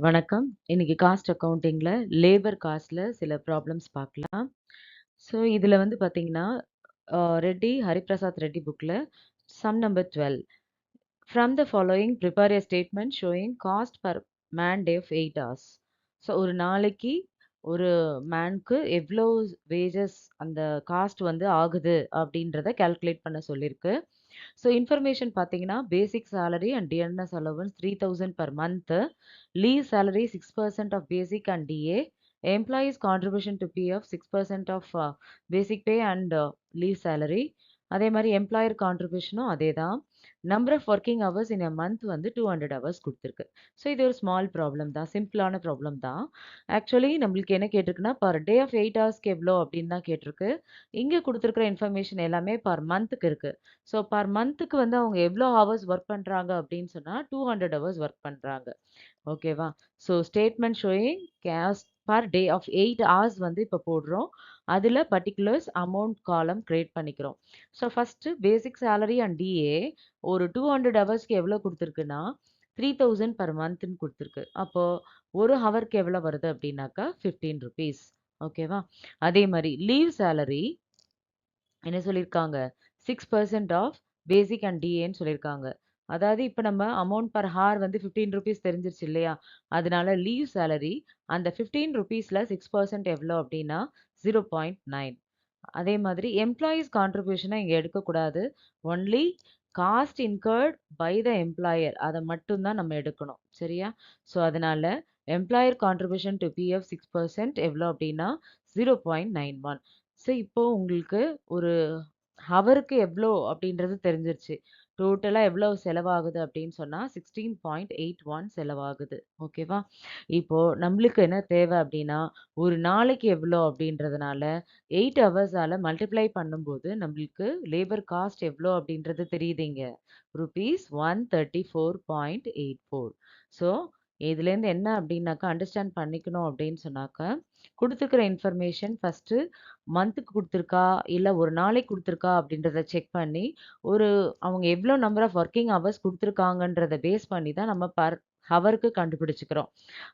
வணக்கம். இன்னைக்கு cost அக்கவுண்டிங்ல labour காஸ்ட்ல சில ப்ராப்ளம்ஸ் பார்க்கலாம். ஸோ இதுல வந்து பார்த்தீங்கன்னா, ஹரிபிரசாத் ரெட்டி புக்ல sum number 12. From the following prepare a statement showing cost per man day of 8 hours. So ஒரு நாளைக்கு ஒரு மேனுக்கு எவ்ளோ வேஜஸ் அந்த காஸ்ட் வந்து ஆகுது அப்படின்றத கால்குலேட் பண்ண சொல்லியிருக்கு. ஸோ இன்ஃபர்மேஷன் பார்த்தீங்கன்னா, பேசிக் salary and DNS allowance 3000 per month. Leave salary 6% of basic and DA. Employees contribution to PF 6% of basic pay and leave salary. அதே மாரி எம்ப்ளாயர் கான்ட்ரிபியூஷனும் அதே தான். Number of working hours in a month வந்து 200 hours குடுத்துருக்கு. So இது ஒரு small problem தான். சிம்பிளான ப்ராப்ளம் தான். ஆக்சுவலி நம்மளுக்கு என்ன கேட்டிருக்குன்னா, பெர் டே ஆஃப் 8 ஹவர்ஸ்க்கு எவ்ளோ அப்படின்னு தான் கேட்டிருக்கு. இங்க குடுத்துருக்கிற இன்ஃபர்மேஷன் எல்லாமே பெர் மந்த்துக்கு இருக்கு. ஸோ பெர் மந்த்துக்கு வந்து அவங்க எவ்ளோ ஹவர்ஸ் ஒர்க் பண்றாங்க அப்படின்னு சொன்னா 200 ஹவர்ஸ் ஒர்க் பண்றாங்க. ஓகேவா? So statement showing cost per day of 8 hours வந்து இப்ப போடுறோம். அதுல பர்ட்டிகுலர்ஸ் அமௌண்ட் காலம் கிரியேட் பண்ணிக்கிறோம். So first basic salary and DA ஒரு 200 ஹவர்ஸ்க்கு எவ்வளோ குடுத்துருக்குன்னா, 3000 பெர் மந்த்ன்னு குடுத்துருக்கு. அப்போ 1 ஹவருக்கு எவ்வளோ வருது அப்படின்னாக்கா, ₹15. ஓகேவா? அதே மாரி லீவ் சேலரி என்ன சொல்லியிருக்காங்க? 6% ஆஃப் பேசிக் அண்ட் டிஏன்னு சொல்லியிருக்காங்க. அதாவது இப்ப நம்ம அமௌண்ட் பெர் ஹார் வந்து ₹15 தெரிஞ்சிருச்சு இல்லையா? அதனால லீவ் சேலரி அந்த ₹15ல 6% எவ்வளோ அப்டின்னா 0.9. அதே மாதிரி எம்ப்ளாயீஸ் கான்ட்ரிபியூஷன இங்க எடுக்கக்கூடாது. Only cost incurred by the employer அத மட்டும் தான் நம்ம எடுக்கணும். சரியா? ஸோ அதனால எம்ப்ளாயர் கான்ட்ரிபியூஷன் டூ பிஎஃப் 6% எவ்வளோ அப்டின்னா 0.91. ஸோ இப்போ உங்களுக்கு ஒரு ஹவருக்கு எவ்ளோ அப்படின்றது தெரிஞ்சிருச்சு. டோட்டலா எவ்வளவு செலவாகுது அப்படின்னு சொன்னா 16.81 செலவாகுது. ஓகேவா? இப்போ நம்மளுக்கு என்ன தேவை அப்படின்னா, ஒரு நாளைக்கு எவ்வளோ அப்படின்றதுனால 8 ஹவர்ஸால மல்டிப்ளை பண்ணும்போது நம்மளுக்கு லேபர் காஸ்ட் எவ்வளோ அப்படின்றது தெரியுது இங்க. ரூப்பீஸ் 134.84. ஸோ இதுலேருந்து என்ன அப்படின்னாக்கா அண்டர்ஸ்டாண்ட் பண்ணிக்கணும் அப்படின்னு சொன்னாக்கா, குடுத்துருக்கிற இன்ஃபர்மேஷன் ஃபர்ஸ்ட்டு மந்த்துக்கு குடுத்துருக்கா, இல்ல ஒரு நாளைக்கு குடுத்துருக்கா அப்படின்றத செக் பண்ணி, ஒரு அவங்க எவ்ளோ நம்பர் ஆஃப் வொர்க்கிங் ஹவர்ஸ் குடுத்துருக்காங்கன்றத பேஸ் பண்ணி தான் நம்ம பெர் ஹவருக்கு கண்டுபிடிச்சுக்கிறோம்.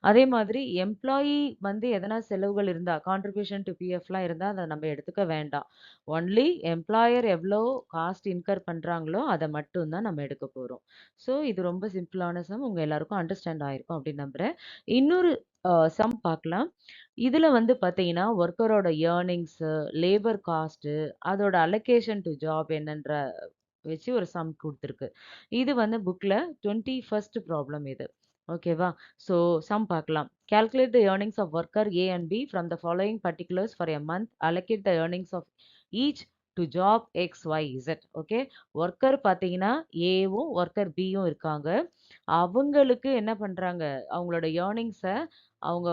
அதே மாதிரி எம்ப்ளாயி வந்து எதனா செலவுகள் இருந்தா, கான்ட்ரிபியூஷன் டூ பிஎஃப்லாம் இருந்தா அத நம்ம எடுத்துக்க வேண்டாம். ஒன்லி எம்ப்ளாயர் எவ்ளோ காஸ்ட் இன்கர் பண்றாங்களோ, அத மட்டும் தான் நம்ம எடுக்க போறோம். ஸோ இது ரொம்ப சிம்பிளான சம். உங்க எல்லாருக்கும் அண்டர்ஸ்டாண்ட் ஆயிருக்கும் அப்படின்னு நம்புறேன். இன்னொரு சம் பார்க்கலாம். இதுல வந்து பார்த்தீங்கன்னா, ஒர்க்கரோட இயர்னிங்ஸு, லேபர் காஸ்ட்டு, அதோட அலோகேஷன் டூ ஜாப் என்னன்ற வச்சு ஒரு சம் குடுத்துருக்கு. இது வந்து புக்ல 21st ப்ராப்ளம் இது. ஓகேவா? ஸோ சம் பார்க்கலாம். Calculate the earnings of worker A and B from the following particulars for a month. Allocate the earnings of each to job X, Y, Z. Okay. Worker பார்த்தீங்கன்னா, ஏவும், worker பியும் இருக்காங்க. அவங்களுக்கு என்ன பண்றாங்க, அவங்களோட எர்னிங்ஸ அவங்க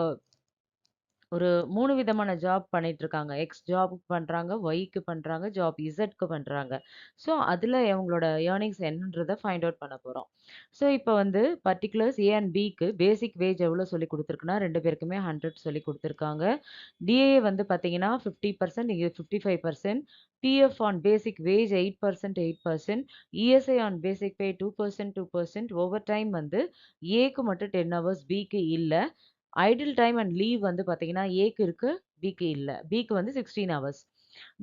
ஒரு 3 விதமான ஜாப் பண்ணிட்டுருக்காங்க. எக்ஸ் ஜாப்க்கு பண்றாங்க, ஒய்க்கு பண்றாங்க, ஜாப் இசட்க்கு பண்றாங்க. ஸோ, அதுல அவங்களோட எர்னிங்ஸ் என்னன்றத ஃபைண்ட் அவுட் பண்ண போறோம். ஸோ, இப்ப வந்து பர்ட்டிகுலர்ஸ் ஏ அண்ட் பிக்கு பேசிக் வேஜ் எவ்வளோ சொல்லிக் குடுத்துருக்குன்னா, 2 பேருக்குமே 100 சொல்லிக் குடுத்துருக்காங்க. டிஏ வந்து பார்த்தீங்கன்னா 50%, இங்க 55%. PF on basic wage 8%, 8%. ESI on basic pay 2%, 2%. Over time வந்து ஏக்கு மட்டும் 10 ஹவர்ஸ், பிக்கு இல்ல. ஐடில் டைம் அண்ட் லீவ் வந்து பார்த்தீங்கன்னா, ஏக்கு இருக்கு, பிக்கு இல்ல. பிக்கு வந்து 16 hours.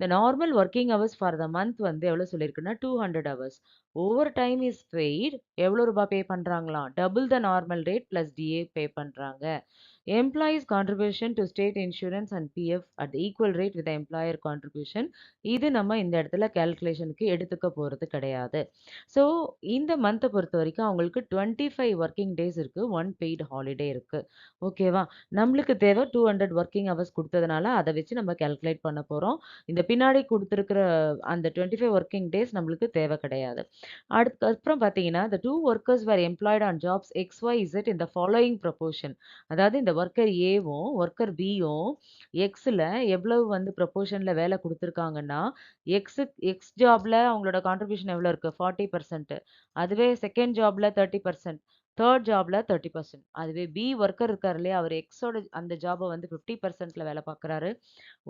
The normal working hours for the month வந்து எவ்வளோ சொல்லியிருக்குன்னா, 200 hours. Overtime is paid எவ்வளோ ரூபா பே பண்றாங்களாம்? Double the normal rate plus DA pay பண்றாங்க. Employees contribution to state insurance and PF at equal rate with employer contribution. இது நம்ம இந்த இடத்துல கால்குலேஷனுக்கு எடுத்துக்க போறது கிடையாது. ஸோ இந்த மந்த்த பொறுத்தவரைக்கும் அவங்களுக்கு 25 வொர்க்கிங் டேஸ் இருக்கு. 1 பெய்ட் ஹாலிடே இருக்கு. ஓகேவா? நம்மளுக்கு தேவை 200 வொர்க்கிங் ஹவர்ஸ் குடுத்ததுனால, அத வச்சு நம்ம கால்குலேட் பண்ண போறோம். இந்த பின்னாடி குடுத்திருக்கிற அந்த 25 வொர்க்கிங் டேஸ் நம்மளுக்கு தேவை கிடையாது. அதுக்கப்புறம் பார்த்தீங்கன்னா, the 2 workers were employed on jobs X, Y, Z in the following proportion. அதாவது இந்த வொர்க்கர் ஏவும், வொர்க்கர் பியும் எக்ஸ்ல எவ்வளவு வந்து ப்ரொபோர்ஷன்ல வேலை குடுத்துருக்காங்கன்னா, எக்ஸ் ஜாப்ல அவங்களோட கான்ட்ரிபியூஷன் எவ்வளோ இருக்கு? 40%. அதுவே செகண்ட் ஜாப்ல 30%. தேர்ட் ஜாப்ல 30%. அதுவே பி வொர்க்கர் இருக்காரு இல்லையா? அவரு எக்ஸோட அந்த ஜாப வந்து 50%ல வேலை பார்க்குறாரு.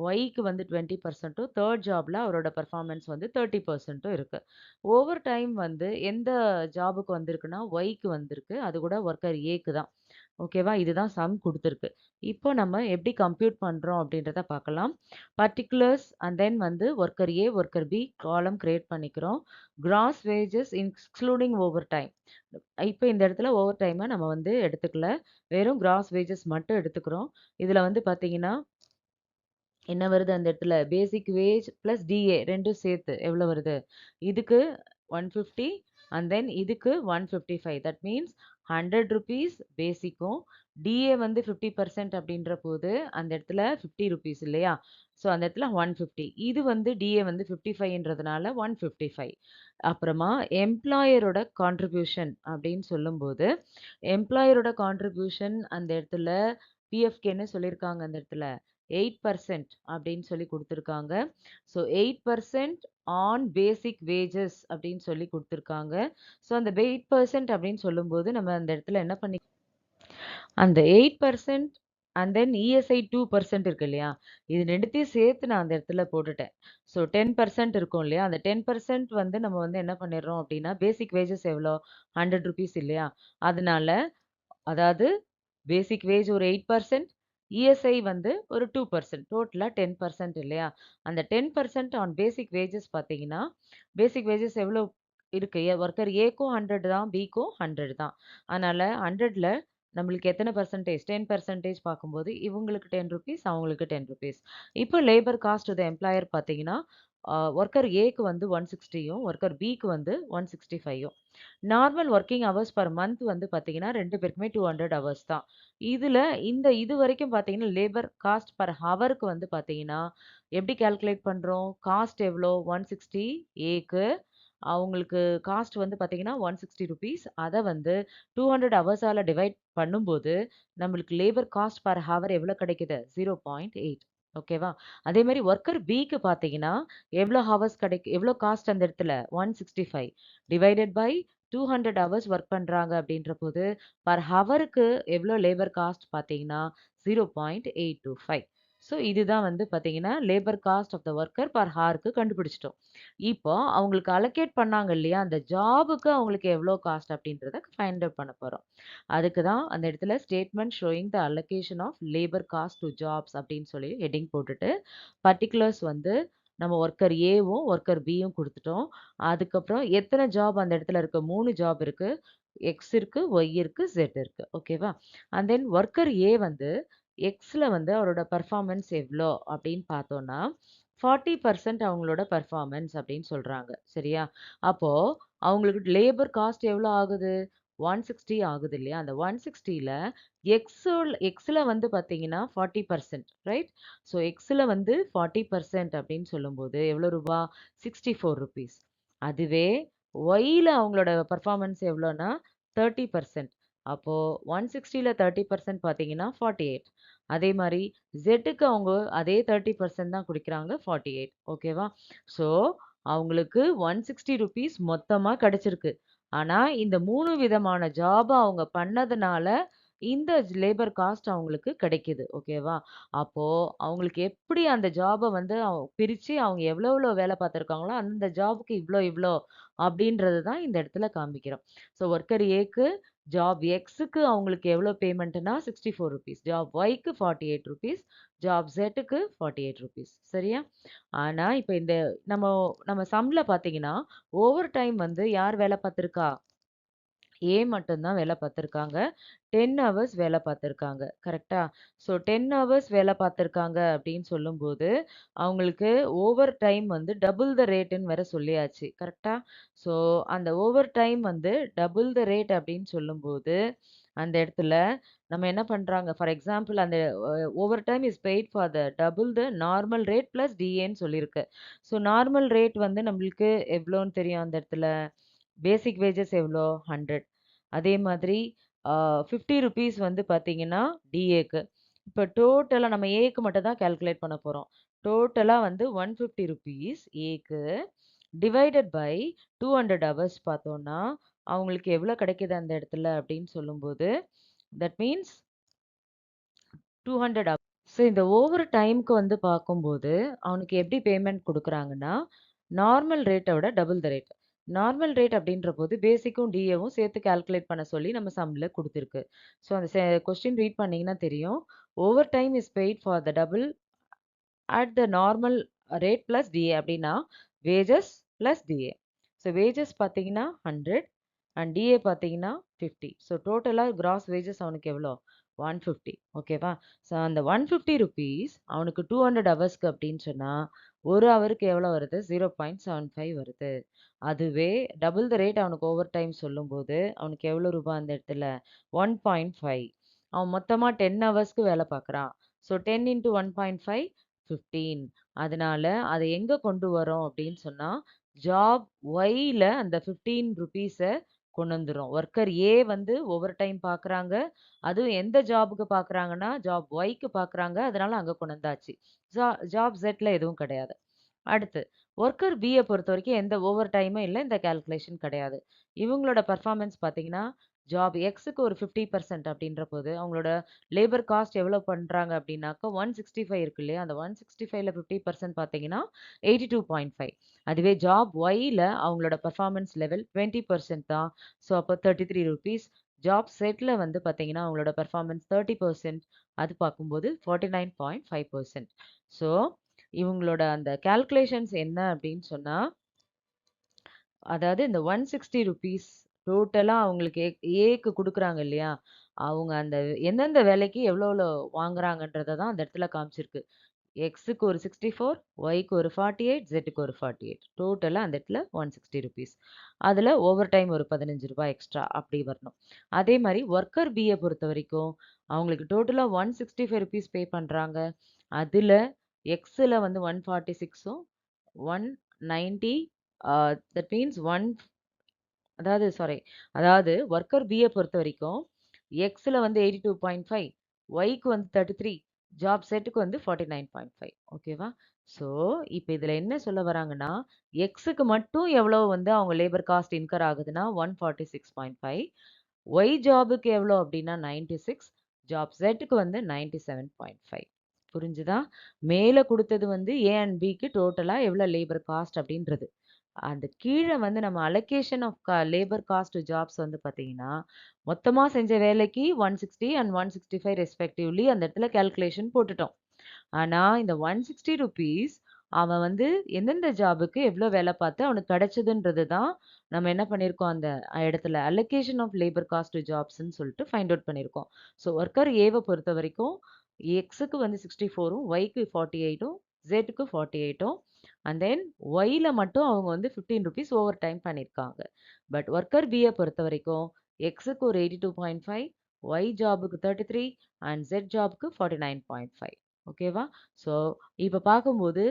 ஒய்க்கு வந்து 20%ம், தேர்ட் ஜாப்ல அவரோட பெர்ஃபார்மன்ஸ் வந்து 30%ம் இருக்கு. ஓவர் டைம் வந்து எந்த ஜாபுக்கு வந்திருக்குன்னா, ஒய்க்கு வந்திருக்கு. அது கூட வொர்க்கர் ஏக்கு தான். ஓகேவா? இதுதான் சம் குடுத்துருக்கு. இப்போ நம்ம எப்படி கம்ப்யூட் பண்றோம் அப்படின்றத பார்க்கலாம். பர்ட்டிகுலர்ஸ் அண்ட் தென் வந்து வொர்க்கர் ஏ, வொர்க்கர் பி காலம் கிரியேட் பண்ணிக்கிறோம். Cross wages excluding over time. இப்போ இந்த இடத்துல ஓவர் டைம நம்ம வந்து எடுத்துக்கல. வெறும் கிராஸ் வேஜஸ் மட்டும் எடுத்துக்கிறோம். இதுல வந்து பார்த்தீங்கன்னா என்ன வருது அந்த இடத்துல? பேசிக் வேஜ் பிளஸ் டிஏ 2ம் சேர்த்து எவ்வளோ வருது? இதுக்கு 150 அண்ட் தென் இதுக்கு 155. That means ₹100 பேசிக்கும். டிஏ வந்து 50% அப்படின்ற போது அந்த இடத்துல ₹50 இல்லையா? ஸோ அந்த இடத்துல 150. இது வந்து டிஏ வந்து 55ன்றதுனால 155. அப்புறமா எம்ப்ளாயரோட கான்ட்ரிபியூஷன் அப்படின்னு சொல்லும்போது, எம்ப்ளாயரோட கான்ட்ரிபியூஷன் அந்த இடத்துல பிஎஃப்கேன்னு சொல்லியிருக்காங்க அந்த இடத்துல. 8% அப்படின்னு சொல்லி குடுத்துருக்காங்க. ஸோ 8% ஆன் பேசிக் வேஜஸ் அப்படின்னு சொல்லி குடுத்துருக்காங்க. ஸோ அந்த 8% அப்படின்னு சொல்லும்போது, நம்ம அந்த இடத்துல என்ன பண்ணி அந்த 8% அண்ட் தென் இஎஸ்ஐ 2% இருக்கு இல்லையா? இது 2த்தையும் சேர்த்து நான் அந்த இடத்துல போட்டுட்டேன். ஸோ 10% இருக்கும் இல்லையா? அந்த 10% வந்து நம்ம வந்து என்ன பண்ணிடுறோம் அப்படின்னா, பேசிக் வேஜஸ் எவ்வளோ? ₹100 இல்லையா? அதனால அதாவது பேசிக் வேஜ் ஒரு 8%, இஎஸ்ஐ வந்து ஒரு 2%. டோட்டலா 10% இல்லையா? அந்த 10% ஆன் பேசிக் வேஜஸ் பார்த்தீங்கன்னா, பேசிக் வேஜஸ் எவ்வளோ இருக்கு? வொர்க்கர் ஏக்கும் 100 தான், பிக்கும் 100 தான். அதனால 100ல நம்மளுக்கு எத்தன பெர்சன்டேஜ்? 10% பார்க்கும்போது, இவங்களுக்கு ₹10 அவங்களுக்கு ₹10. இப்போ labour cost to the employer பார்த்தீங்கன்னா, வொர்க்கர் ஏக்கு வந்து 160யும், வொர்க்கர் பிக்கு வந்து 165யும். Normal working hours per month வந்து பார்த்தீங்கன்னா, 2 பேருக்குமே 200 ஹவர்ஸ் தான். இதுல இதுவரைக்கும் பார்த்தீங்கன்னா, லேபர் காஸ்ட் பெர் ஹவருக்கு வந்து பார்த்தீங்கன்னா, எப்படி கால்குலேட் பண்றோம்? காஸ்ட் எவ்வளோ? 160 ஏக்கு. அவங்களுக்கு காஸ்ட் வந்து பார்த்தீங்கன்னா, ₹160. அத வந்து 200 ஹவர்ஸால டிவைட் பண்ணும்போது, நம்மளுக்கு லேபர் காஸ்ட் பெர் ஹவர் எவ்வளோ கிடைக்குது? 0.8. ஓகேவா? அதே மாரி வொர்க்கர் பிக்கு பார்த்தீங்கன்னா, எவ்வளோ காஸ்ட் அந்த இடத்துல? 165 டிவைடட் பை 200 ஹவர்ஸ் வொர்க் பண்றாங்க அப்படின்றபோது, பெர் ஹவருக்கு எவ்வளோ லேபர் காஸ்ட் பார்த்தீங்கன்னா, 0.825. ஸோ இதுதான் வந்து பார்த்தீங்கன்னா, labour cost of the worker per ஹார்க்கு கண்டுபிடிச்சுட்டோம். இப்போ அவங்களுக்கு அலோகேட் பண்ணாங்க இல்லையா? அந்த ஜாபுக்கு அவங்களுக்கு எவ்வளோ காஸ்ட் அப்படின்றத ஃபைண்ட் அவுட் பண்ண போறோம். அதுக்கு தான் அந்த இடத்துல statement showing the allocation of labour cost to jobs அப்படின்னு சொல்லி ஹெட்டிங் போட்டுட்டு, பர்ட்டிகுலர்ஸ் வந்து நம்ம வொர்க்கர் ஏவும், வொர்க்கர் பியும் குடுத்துட்டோம். அதுக்கப்புறம் எத்தன ஜாப் அந்த இடத்துல இருக்கு? 3 ஜாப் இருக்கு. எக்ஸ் இருக்கு, ஒய் இருக்கு, இசட் இருக்கு. ஓகேவா? அண்ட் தென் வொர்க்கர் ஏ வந்து எக்ஸ்ல வந்து அவரோட பெர்ஃபார்மன்ஸ் எவ்ளோ அப்படின்னு பார்த்தோம்னா, 40% அவங்களோட பெர்ஃபார்மன்ஸ் அப்படின்னு சொல்றாங்க. சரியா? அப்போ அவங்களுக்கு லேபர் காஸ்ட் எவ்வளோ ஆகுது? 160 ஆகுது இல்லையா? அந்த 160ல எக்ஸ்ல வந்து பார்த்தீங்கன்னா 40% ரைட்? ஸோ எக்ஸ்ல வந்து 40% அப்படின்னு சொல்லும்போது எவ்வளோ ரூபா? ₹64. அதுவே ஒய்ல அவங்களோட பெர்ஃபார்மன்ஸ் எவ்வளோன்னா 30%. அப்போ 160ல 30% பார்த்தீங்கன்னா 48. அதே மாரி இசட்க்கு அவங்க அதே 30% தான் குடுக்குறாங்க 48. ஓகேவா? ஸோ அவங்களுக்கு ₹160 மொத்தமா கிடைச்சிருக்கு. ஆனா, இந்த 3 விதமான ஜாப அவங்க பண்ணதுனால, இந்த லேபர் காஸ்ட் அவங்களுக்கு கிடைக்குது. ஓகேவா? அப்போ அவங்களுக்கு எப்படி அந்த ஜாப வந்து பிரிச்சு அவங்க எவ்வளோ எவ்வளோ வேலை பார்த்துருக்காங்களோ, அந்த ஜாப்க்கு இவ்ளோ இவ்ளோ அப்படின்றது தான் இந்த இடத்துல காண்பிக்கிறோம். ஸோ வொர்க்கர் ஏக்கு ஜாப் எக்ஸ்க்கு அவங்களுக்கு எவ்வளோ பேமெண்ட்னா ₹64. ஜாப் ஒய்க்கு ₹48. ஜாப் இசட்க்கு ₹48. சரியா? ஆனா, இப்ப இந்த நம்ம நம்ம சம்ல பார்த்தீங்கன்னா, ஓவர் டைம் வந்து யார் வேலை பார்த்துருக்கா? ஏ மட்டும் தான் வேலை பார்த்துருக்காங்க. 10 ஹவர்ஸ் வேலை பார்த்துருக்காங்க. கரெக்ட்டா? ஸோ 10 ஹவர்ஸ் வேலை பார்த்துருக்காங்க அப்படின்னு சொல்லும்போது, அவங்களுக்கு ஓவர் டைம் வந்து டபுள் த ரேட்டுன்னு வேற சொல்லியாச்சு. கரெக்ட்டா? ஸோ அந்த ஓவர் டைம் வந்து டபுள் த ரேட் அப்படின்னு சொல்லும்போது, அந்த இடத்துல நம்ம என்ன பண்றாங்க, ஃபார் எக்ஸாம்பிள் அந்த overtime is paid for the double the normal rate plus டிஏன்னு சொல்லியிருக்கு. ஸோ நார்மல் ரேட் வந்து நம்மளுக்கு எவ்வளோன்னு தெரியும் அந்த இடத்துல? பேசிக் வேஜஸ் எவ்வளோ? 100. அதே மாதிரி ஆ ₹50 வந்து பார்த்தீங்கன்னா, டிஏக்கு. இப்ப டோட்டலா நம்ம ஏக்கு மட்டும் தான் கால்குலேட் பண்ண போறோம். டோட்டலா வந்து ₹150 ஏக்கு டிவைடட் பை 200 ஹவர்ஸ் பார்த்தோம்னா, அவங்களுக்கு எவ்வளோ கிடைக்குது அந்த இடத்துல அப்படின்னு சொல்லும்போது, தட் மீன்ஸ் 200 ஹவர்ஸ். ஸோ இந்த ஓவர் டைம்க்கு வந்து பார்க்கும்போது, அவனுக்கு எப்படி பேமெண்ட் குடுக்குறாங்கன்னா, நார்மல் ரேட்ட விட double the rate. Normal rate அப்படின்ற போது பேசிக்கும் டிஏவும் சேர்த்து கால்குலேட் பண்ண சொல்லி நம்ம சம்ல குடுத்துருக்கு. ஸோ அந்த கொஸ்டின் ரீட் பண்ணீங்கன்னா தெரியும். Overtime is paid for the double at the normal rate plus DA அப்படின்னா wages plus DA. So wages பார்த்தீங்கன்னா 100 அண்ட் டிஏ பார்த்தீங்கன்னா 50. ஸோ டோட்டலாக கிராஸ் வேஜஸ் அவனுக்கு எவ்வளோ 150. ஓகேவா? ஸோ அந்த 150 ருபீஸ் அவனுக்கு 200 ஹவர்ஸ்க்கு அப்படின்னு சொன்னால் ஒரு ஹவருக்கு எவ்வளோ வருது 0.75 வருது. அதுவே டபுள் த ரேட் அவனுக்கு ஓவர் டைம் சொல்லும்போது அவனுக்கு எவ்வளோ ரூபாய் அந்த இடத்துல 1.5. அவன் மொத்தமாக 10 ஹவர்ஸ்க்கு வேலை பார்க்குறான். So 10 into 1.5 15. அதனால அதை எங்க கொண்டு வரோம் அப்படின்னு சொன்னா, ஜாப் ஒய்ல அந்த 15 ருபீஸ கொண்டு வந்துரும். ஒர்க்கர் ஏ வந்து ஓவர் டைம் பார்க்குறாங்க. அதுவும் எந்த ஜாப்க்கு பார்க்குறாங்கன்னா, ஜாப் ஒய்க்கு பார்க்குறாங்க. அதனால அங்க கொண்டு வந்தாச்சு. ஜாப் ஜெட்ல எதுவும் கிடையாது. அடுத்து ஒர்க்கர் பிய பொறுத்தவரைக்கும் எந்த ஓவர் டைமும் இல்ல. இந்த கால்குலேஷன் கிடையாது. இவங்களோட பெர்ஃபார்மன்ஸ் பார்த்தீங்கன்னா, ஜாப் எக்ஸுக்கு ஒரு 50% அப்படின்ற போது, அவங்களோட லேபர் காஸ்ட் எவ்வளோ பண்றாங்க அப்படின்னாக்கா 165 இருக்கு இல்லையா? அந்த 165ல 50% பார்த்தீங்கன்னா 82.5. அதுவே ஜாப் ஒய்ல அவங்களோட பெர்ஃபார்மன்ஸ் லெவல் 20% தான். ஸோ அப்போ 33 ரூபீஸ். ஜாப் செட்ல வந்து பார்த்தீங்கன்னா, அவங்களோட பெர்ஃபார்மன்ஸ் 30%. அது பார்க்கும்போது 49.5%. ஸோ இவங்களோட அந்த கால்குலேஷன்ஸ் என்ன அப்படின்னு சொன்னா, அதாவது இந்த 160 ருபீஸ் டோட்டலா அவங்களுக்கு ஏக்கு குடுக்குறாங்க இல்லையா? அவங்க அந்த எந்தெந்த வேலைக்கு எவ்வளோ எவ்வளோ வாங்குறாங்கன்றத தான் அந்த இடத்துல காமிச்சிருக்கு. எக்ஸுக்கு ஒரு 64, ஒய்க்கு ஒரு 48, ஜெட்டுக்கு ஒரு 48. டோட்டலா அந்த இடத்துல 160 ருபீஸ். அதுல ஓவர் டைம் ஒரு ரூ. 15 எக்ஸ்ட்ரா அப்படி வரணும். அதே மாரி ஒர்க்கர் பிய பொறுத்தவரைக்கும், அவங்களுக்கு டோட்டலா 165 ருபீஸ் பே பண்றாங்க. அதுல எக்ஸ்ல வந்து 146ம், 190 தட் மீன்ஸ் அதாவது சாரி அதாவது ஒர்க்கர் பிய பொறுத்தவரைக்கும், எக்ஸ்ல வந்து 82.5, ஒய்க்கு வந்து 33, ஜாப் செட்டுக்கு வந்து 49.5. ஓகேவா? ஸோ, இப்ப இதுல என்ன சொல்ல வராங்கன்னா, எக்ஸுக்கு மட்டும் எவ்வளோ வந்து அவங்க லேபர் காஸ்ட் இன்கர் ஆகுதுன்னா 146.5. ஒய் ஜாபுக்கு எவ்வளோ அப்படின்னா 96. ஜாப் செட்டுக்கு வந்து 97.5. புரிஞ்சுதா? மேல குடுத்தது வந்து ஏ அண்ட் பிக்கு டோட்டலா எவ்வளோ லேபர் காஸ்ட் அப்படின்றது. அந்த கீழ வந்து நம்ம allocation of labour cost jobs வந்து பார்த்தீங்கன்னா, மொத்தமா செஞ்ச வேலைக்கு 160 அண்ட் 165 ரெஸ்பெக்டிவ்லி அந்த இடத்துல கால்குலேஷன் போட்டுட்டோம். ஆனா, இந்த 160 ருபீஸ் அவன் வந்து எந்தெந்த ஜாபுக்கு எவ்ளோ வேலை பார்த்து அவனுக்கு கிடைச்சதுன்றது தான் நம்ம என்ன பண்ணியிருக்கோம் அந்த இடத்துல அலோகேஷன் ஆஃப் லேபர் காஸ்ட் ஜாப்ஸ்ன்னு சொல்லிட்டு ஃபைண்ட் அவுட் பண்ணியிருக்கோம். ஸோ ஒர்க்கர் ஏவ பொறுத்தவரைக்கும் எக்ஸுக்கு வந்து 64ம், ஒய்க்கு 48ம், ஜெட்க்கு 48ம் அண்ட் தென் ஒய்ல மட்டும் அவங்க வந்து 15 ருபீஸ் ஓவர் டைம் பண்ணியிருக்காங்க. பட் ஒர்க்கர் பிய பொறுத்தவரைக்கும் எக்ஸுக்கு ஒரு 82.5, ஒய் ஜாபுக்கு 33 அண்ட் ஜெட் ஜாப்க்கு 49.5. ஓகேவா? ஸோ இப்ப பார்க்கும்போது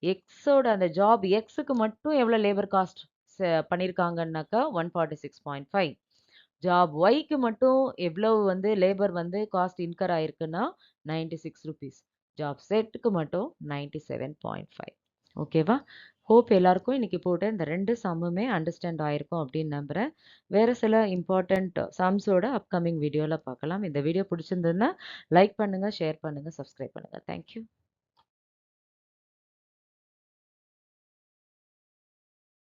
எக்ஸோட அந்த ஜாப் எக்ஸுக்கு மட்டும் எவ்வளோ லேபர் காஸ்ட் பண்ணியிருக்காங்கன்னாக்கா 146.5. ஜாப் ஒய்க்கு மட்டும் எவ்வளவு வந்து லேபர் வந்து காஸ்ட் இன்கர் ஆயிருக்குன்னா 96 ருபீஸ். ஜாப் செட்டுக்கு மட்டும் 97.5. ஓகேவா? ஹோப் எல்லாருக்கும் இன்னைக்கு போட்ட இந்த 2 சம்முமே அண்டர்ஸ்டாண்ட் ஆயிருக்கும் அப்படின்னு நம்புறேன். வேற சில இம்பார்ட்டன்ட் சம்ஸோட அப்கமிங் வீடியோல பார்க்கலாம். இந்த வீடியோ பிடிச்சிருந்ததுன்னா லைக் பண்ணுங்க, ஷேர் பண்ணுங்க, சப்ஸ்கிரைப் பண்ணுங்க. Thank you.